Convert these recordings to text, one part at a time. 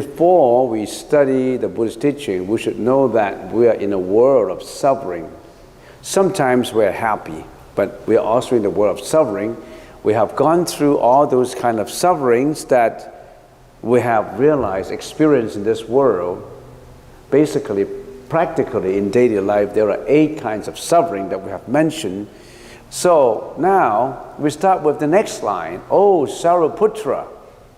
before we study the Buddhist teaching, we should know that we are in a world of suffering. Sometimes we're happy, but we are also in the world of suffering. We have gone through all those kind of sufferings that we have realized, experienced in this world. Basically, practically in daily life, there are 8 kinds of suffering that we have mentioned. So now we start with the next line. Oh, Sariputra.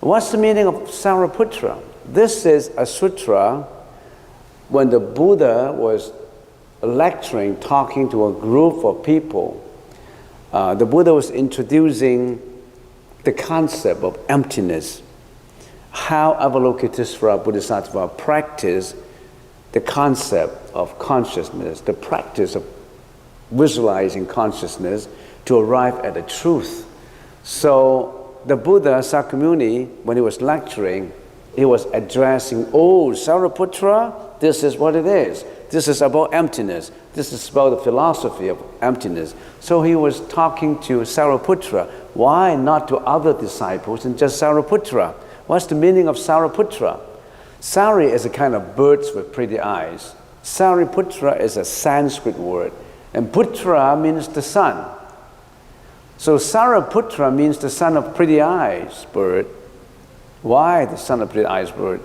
What's the meaning of Sariputra? This is a sutra when the Buddha was lecturing, talking to a group of people. The Buddha was introducing the concept of emptiness, how Avalokitesvara Bodhisattva practice the concept of consciousness, the practice of visualizing consciousness to arrive at the truth. So the Buddha Sakyamuni, when he was lecturing, he was addressing, oh, Sariputra, this is what it is. This is about emptiness. This is about the philosophy of emptiness. So he was talking to Sariputra. Why not to other disciples and just Sariputra? What's the meaning of Sariputra? Sari is a kind of birds with pretty eyes. Sariputra is a Sanskrit word. And Putra means the son. So Sariputra means the son of pretty eyes bird. Why the son of pretty eyes bird?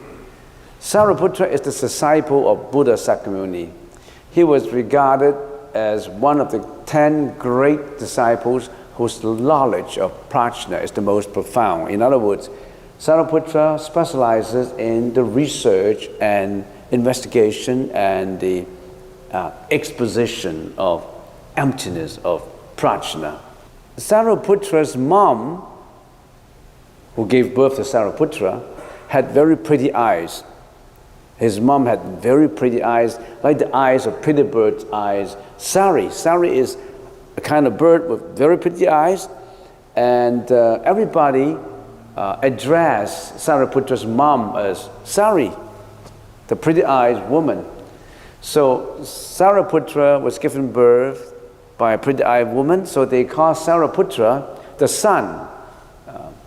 Sariputra is the disciple of Buddha Sakyamuni. He was regarded as one of the 10 great disciples whose knowledge of prajna is the most profound. In other words, Sariputra specializes in the research and investigation and the exposition of emptiness, of prajna. Sariputra's mom, who gave birth to Sariputra, had very pretty eyes. His mom had very pretty eyes, like the eyes of pretty bird's eyes. Sari is a kind of bird with very pretty eyes, and everybody addressed Sariputra's mom as Sari, the pretty eyed woman. So Sariputra was given birth by a pretty eyed woman, so they call Sariputra the son.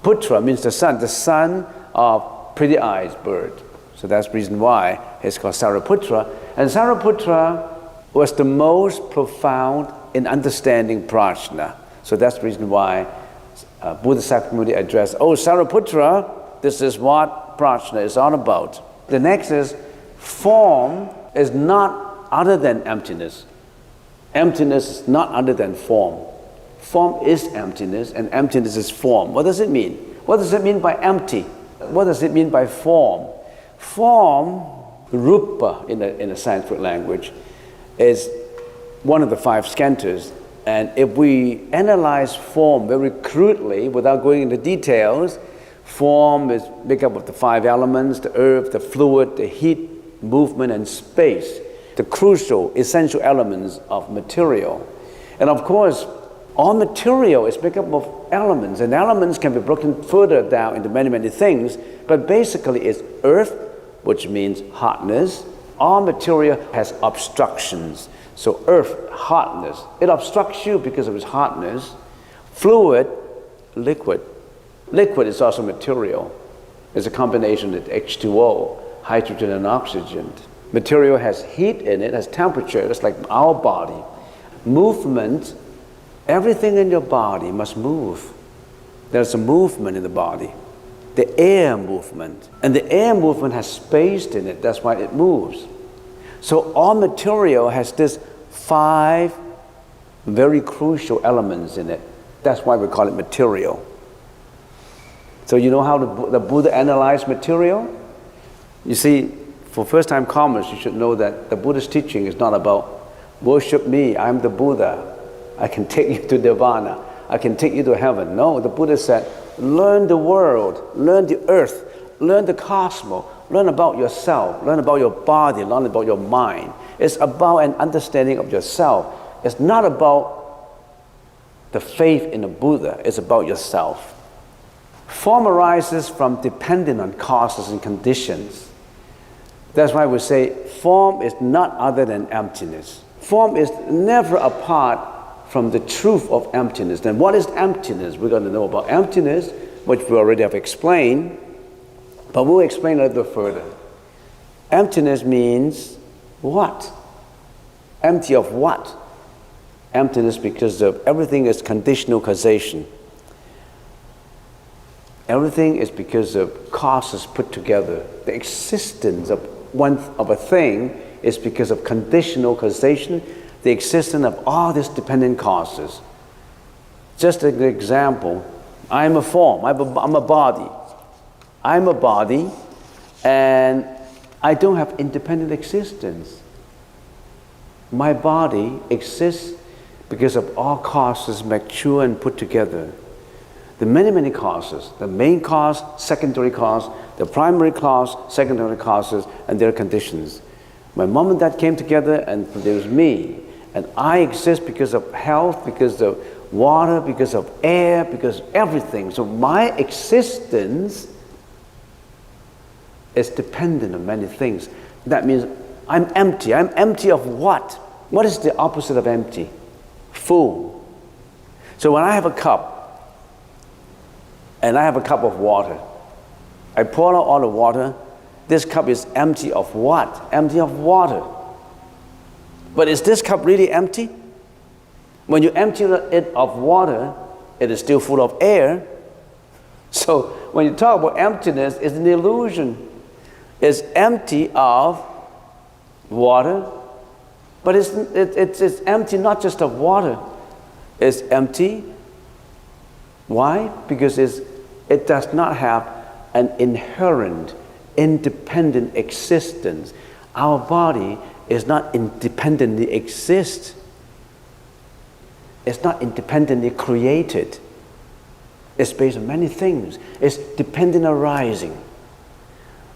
Putra means the son of pretty eyed bird. So that's the reason why it's called Sariputra. And Sariputra was the most profound in understanding prajna. So that's the reason why Buddha Sakyamuni addressed, oh, Sariputra, this is what prajna is all about. The next is, form is not other than emptiness. Emptiness is not other than form. Form is emptiness, and emptiness is form. What does it mean? What does it mean by empty? What does it mean by form? Form, rupa in the Sanskrit language, is one of the 5 skandhas. And if we analyze form very crudely, without going into details, form is made up of the 5 elements, the earth, the fluid, the heat, movement, and space, the crucial, essential elements of material. And of course, all material is made up of elements, and elements can be broken further down into many, many things, but basically it's earth, which means hotness. All material has obstructions. So earth, hotness, it obstructs you because of its hotness. Fluid, liquid. Liquid is also material. It's a combination of H2O, hydrogen and oxygen. Material has heat in it, has temperature, it's like our body. Movement, everything in your body must move. There's a movement in the body. The air movement. And the air movement has space in it, that's why it moves. So all material has this 5 very crucial elements in it. That's why we call it material. So you know how the Buddha analyzed material? You see, for first-time comers, you should know that the Buddhist teaching is not about worship me, I'm the Buddha. I can take you to nirvana. I can take you to heaven. No, the Buddha said, learn the world, learn the earth, learn the cosmos, learn about yourself, learn about your body, learn about your mind. It's about an understanding of yourself. It's not about the faith in the Buddha, it's about yourself. Form arises from depending on causes and conditions. That's why we say form is not other than emptiness. Form is never apart from the truth of emptiness. Then what is emptiness? We're going to know about emptiness, which we already have explained. But we'll explain a little further. Emptiness means what? Empty of what? Emptiness because of everything is conditional causation. Everything is because of causes put together. The existence of a thing is because of conditional causation, the existence of all these dependent causes. Just an example, I'm a form, I'm a body. I'm a body and I don't have independent existence. My body exists because of all causes mature and put together. The many causes, the main cause, secondary cause, the primary cause, secondary causes, and their conditions. My mom and dad came together and produced me. And I exist because of health, because of water, because of air, because of everything. So my existence is dependent on many things. That means I'm empty. I'm empty of what? What is the opposite of empty? Full. So when I have a cup, and I have a cup of water, I pour out all the water, this cup is empty of what? Empty of water. But is this cup really empty? When you empty it of water, it is still full of air. So when you talk about emptiness, it's an illusion. It's empty of water, but it's empty not just of water. It's empty. Why? Because it does not have an inherent, independent existence. Our body is not independently exist. It's not independently created. It's based on many things. It's dependent arising.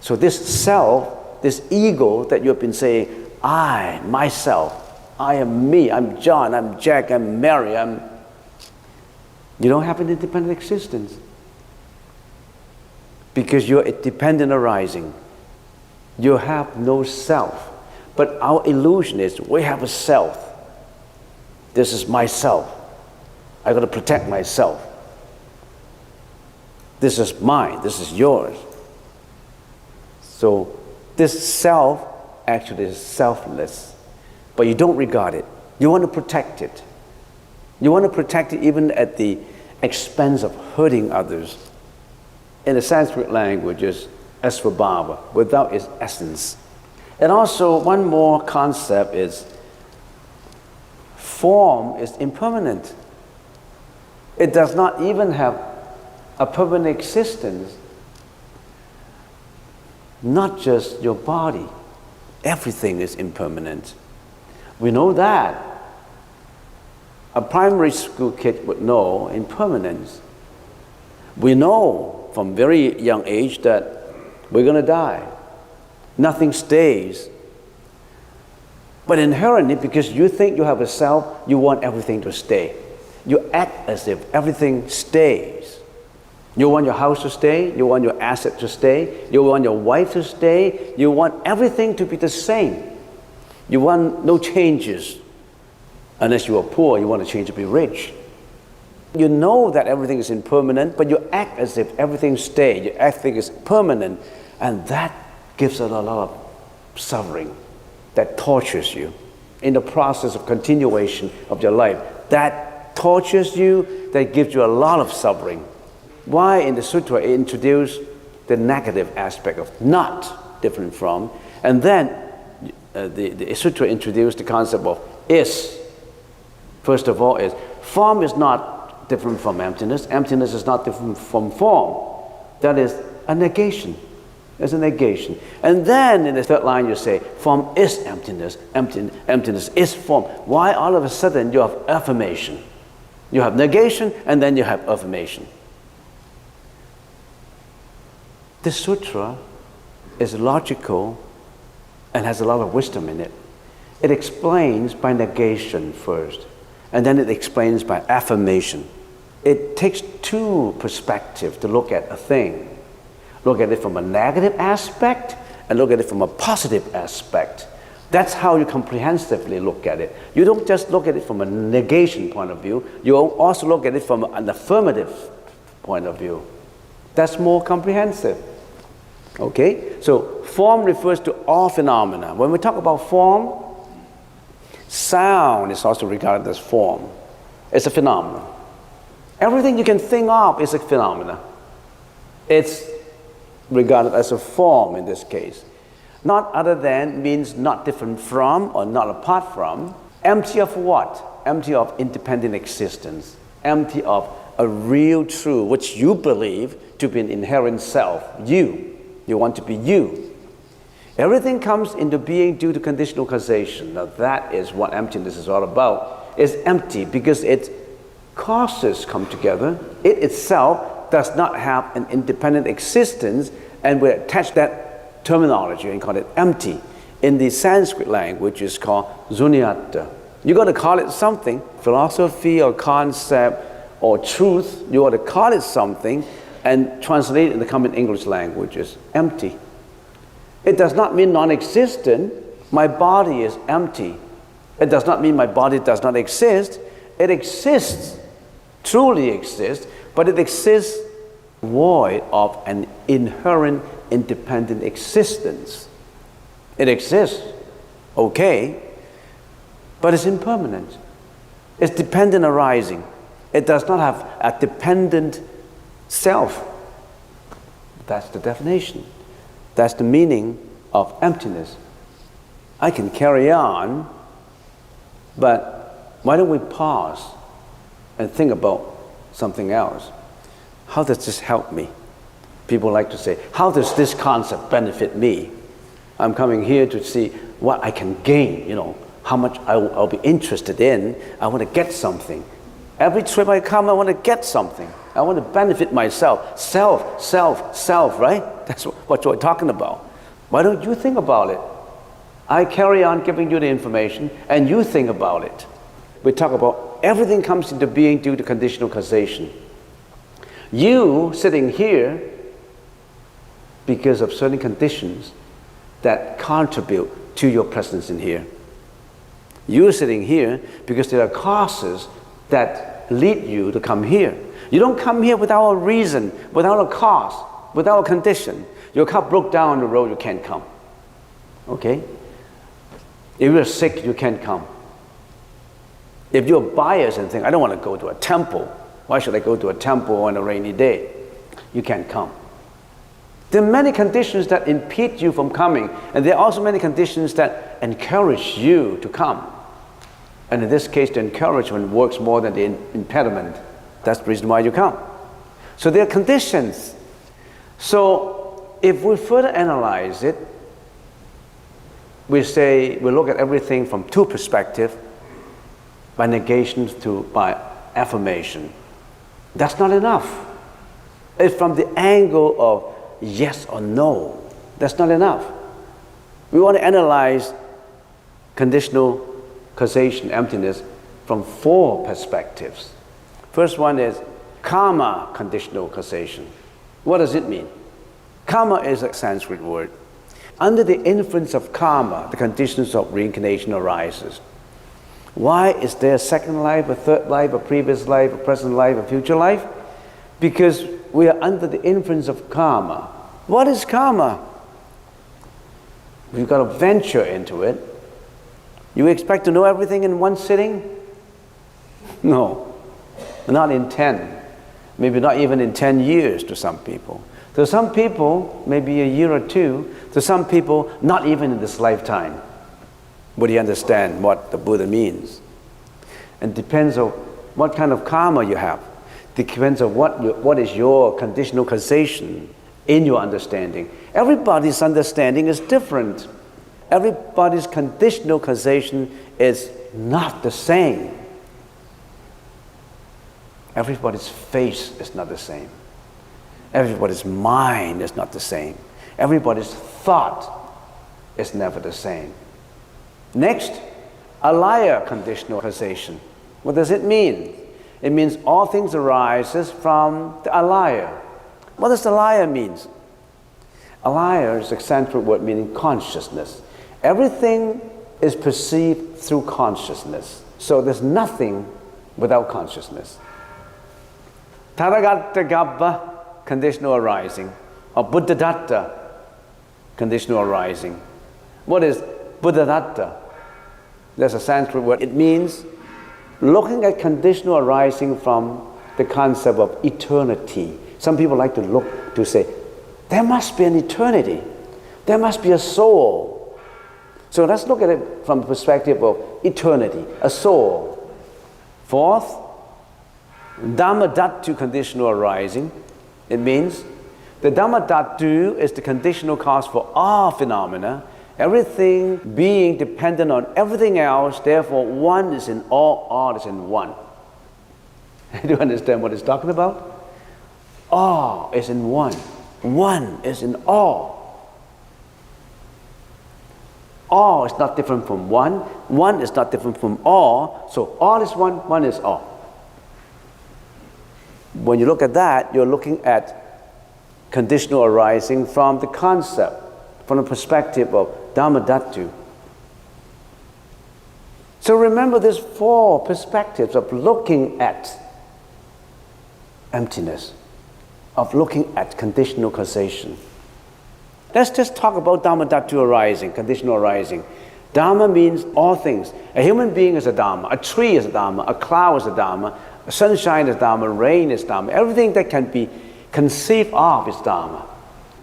So this self, this ego that you've been saying, I, myself, I am me, I'm John, I'm Jack, I'm Mary, you don't have an independent existence. Because you're a dependent arising. You have no self. But our illusion is we have a self. This is myself. I got to protect myself. This is mine, this is yours. So this self actually is selfless. But you don't regard it. You want to protect it. You want to protect it even at the expense of hurting others. In the Sanskrit language is asvabhava, without its essence. And also one more concept is form is impermanent. It does not even have a permanent existence. Not just your body. Everything is impermanent. We know that. A primary school kid would know impermanence. We know from very young age that we're going to die. Nothing stays. But inherently, because you think you have a self, you want everything to stay. You act as if everything stays. You want your house to stay, you want your asset to stay, you want your wife to stay, you want everything to be the same. You want no changes. Unless you are poor, you want to change to be rich. You know that everything is impermanent, but you act as if everything stays. You act like it's permanent, and that gives it a lot of suffering. That tortures you in the process of continuation of your life. That tortures you, that gives you a lot of suffering. Why in the sutra it introduced the negative aspect of not, different from, and then the sutra introduced the concept of is. First of all is, form is not different from emptiness. Emptiness is not different from form. That is a negation. It's a negation. And then in the third line you say, form is emptiness, emptiness is form. Why all of a sudden you have affirmation? You have negation and then you have affirmation. This sutra is logical and has a lot of wisdom in it. It explains by negation first, and then it explains by affirmation. It takes two perspectives to look at a thing. Look at it from a negative aspect and look at it from a positive aspect. That's how you comprehensively look at it. You don't just look at it from a negation point of view, you also look at it from an affirmative point of view. That's more comprehensive. Okay? So form refers to all phenomena. When we talk about form, sound is also regarded as form. It's a phenomenon. Everything you can think of is a phenomena. It's regarded as a form in this case. Not other than means not different from or not apart from. Empty of what? Empty of independent existence. Empty of a real truth, which you believe to be an inherent self. You want to be you. Everything comes into being due to conditional causation. Now that is what emptiness is all about. It's empty because its causes come together. It itself does not have an independent existence, and we attach that terminology and call it empty. In the Sanskrit language, it's called sunyata. You got to call it something, philosophy or concept or truth. You got to call it something and translate it in the common English language as empty. It does not mean non-existent. My body is empty. It does not mean my body does not exist. It exists, truly exists, but it exists void of an inherent independent existence. It exists, okay, but it's impermanent. It's dependent arising. It does not have a dependent self. That's the definition. That's the meaning of emptiness. I can carry on, but why don't we pause and think about something else? How does this help me? People like to say, how does this concept benefit me? I'm coming here to see what I can gain, how much I'll be interested in. I want to get something. Every trip I come, I want to get something. I want to benefit myself. Self, right? That's what we're talking about. Why don't you think about it? I carry on giving you the information, and you think about it. We talk about everything comes into being due to conditional causation. You sitting here because of certain conditions that contribute to your presence in here. You're sitting here because there are causes that lead you to come here. You don't come here without a reason, without a cause, without a condition. Your car broke down on the road, you can't come. Okay? If you're sick, you can't come. If you're biased and think, I don't want to go to a temple. Why should I go to a temple on a rainy day? You can't come. There are many conditions that impede you from coming, and there are also many conditions that encourage you to come. And in this case, the encouragement works more than the impediment. That's the reason why you come. So there are conditions. So if we further analyze it, we look at everything from two perspectives, by negation to by affirmation. That's not enough. It's from the angle of yes or no. That's not enough. We want to analyze conditional causation, emptiness, from four perspectives. First one is karma conditional causation. What does it mean? Karma is a Sanskrit word. Under the influence of karma, the conditions of reincarnation arises. Why is there a second life, a third life, a previous life, a present life, a future life? Because we are under the influence of karma. What is karma? We've got to venture into it. You expect to know everything in one sitting? No, not in 10. Maybe not even in 10 years to some people. To some people, maybe a year or two. To some people, not even in this lifetime. Would you understand what the Buddha means? And depends on what kind of karma you have. Depends on what is your conditional causation in your understanding. Everybody's understanding is different. Everybody's conditional causation is not the same. Everybody's face is not the same. Everybody's mind is not the same. Everybody's thought is never the same. Next, alaya conditional causation. What does it mean? It means all things arises from the alaya. What does alaya mean? Alaya is a Sanskrit word meaning consciousness. Everything is perceived through consciousness. So there's nothing without consciousness. Taragata gabba, conditional arising, or buddhadatta, conditional arising. What is buddhadatta? That's a Sanskrit word. It means looking at conditional arising from the concept of eternity. Some people like to look to say, there must be an eternity. There must be a soul. So let's look at it from the perspective of eternity, a soul. Fourth, Dhammadhatu conditional arising. It means the Dhammadhatu is the conditional cause for all phenomena, everything being dependent on everything else, therefore one is in all is in one. Do you understand what it's talking about? All is in one. One is in all. All is not different from one. One is not different from all. So all is one, one is all. When you look at that, you're looking at conditional arising from the concept, from the perspective of Dhammadhatu. So remember these four perspectives of looking at emptiness, of looking at conditional causation. Let's just talk about Dhammadhatu arising, conditional arising. Dhamma means all things. A human being is a Dhamma, a tree is a Dhamma, a cloud is a Dhamma, sunshine is Dhamma, rain is Dhamma. Everything that can be conceived of is Dhamma.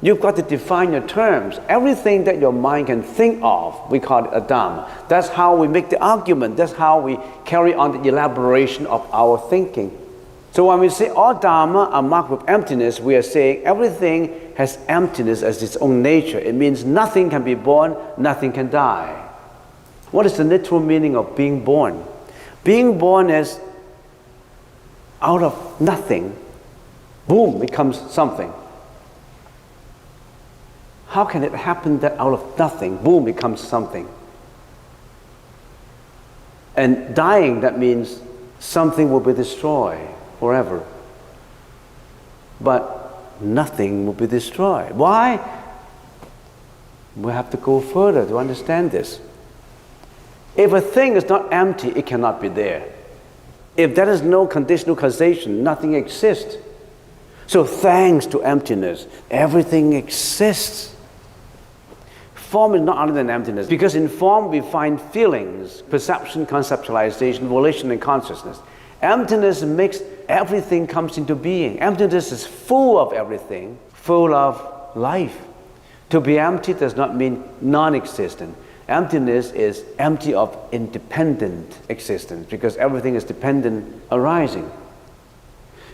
You've got to define your terms. Everything that your mind can think of, we call it a Dhamma. That's how we make the argument. That's how we carry on the elaboration of our thinking. So when we say all Dhamma are marked with emptiness, we are saying everything has emptiness as its own nature. It means nothing can be born, nothing can die. What is the literal meaning of being born? Being born is out of nothing, boom, becomes something. How can it happen that out of nothing, boom, becomes something? And dying, that means something will be destroyed forever. But nothing will be destroyed. Why? We have to go further to understand this. If a thing is not empty, it cannot be there. If there is no conditional causation, nothing exists. So thanks to emptiness, everything exists. Form is not other than emptiness, because in form we find feelings, perception, conceptualization, volition, and consciousness. Emptiness makes everything comes into being. Emptiness is full of everything, full of life. To be empty does not mean non-existent. Emptiness is empty of independent existence, because everything is dependent arising.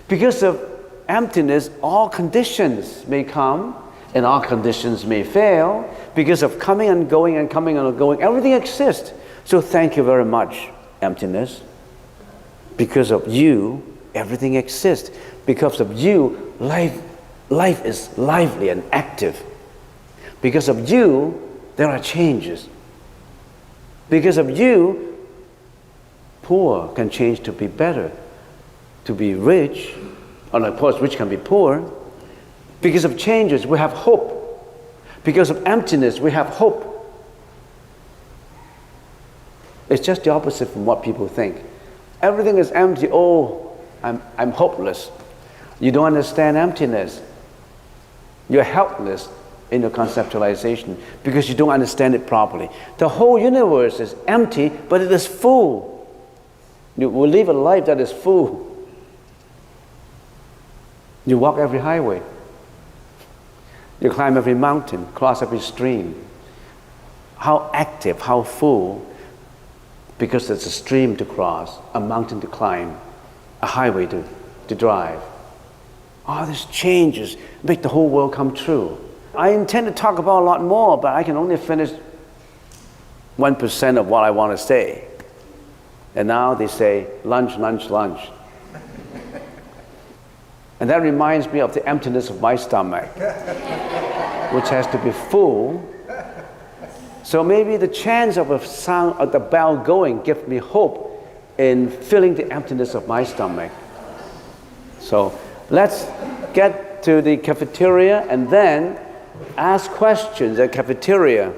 Because of emptiness, all conditions may come and all conditions may fail. Because of coming and going and coming and going, everything exists. So thank you very much, emptiness. Because of you, everything exists. Because of you, life is lively and active. Because of you, there are changes. Because of you, poor can change to be better, to be rich, and of course rich can be poor. Because of changes, we have hope. Because of emptiness, we have hope. It's just the opposite from what people think. Everything is empty. Oh, I'm hopeless. You don't understand emptiness. You're helpless in your conceptualization because you don't understand it properly. The whole universe is empty, but it is full. You will live a life that is full. You walk every highway. You climb every mountain, cross every stream. How active, how full, because there's a stream to cross, a mountain to climb, a highway to drive. All these changes make the whole world come true. I intend to talk about a lot more, but I can only finish 1% of what I want to say. And now they say, lunch, lunch, lunch. And that reminds me of the emptiness of my stomach, which has to be full. So maybe the chance of a sound of the bell going gives me hope in filling the emptiness of my stomach. So let's get to the cafeteria and then ask questions at cafeteria.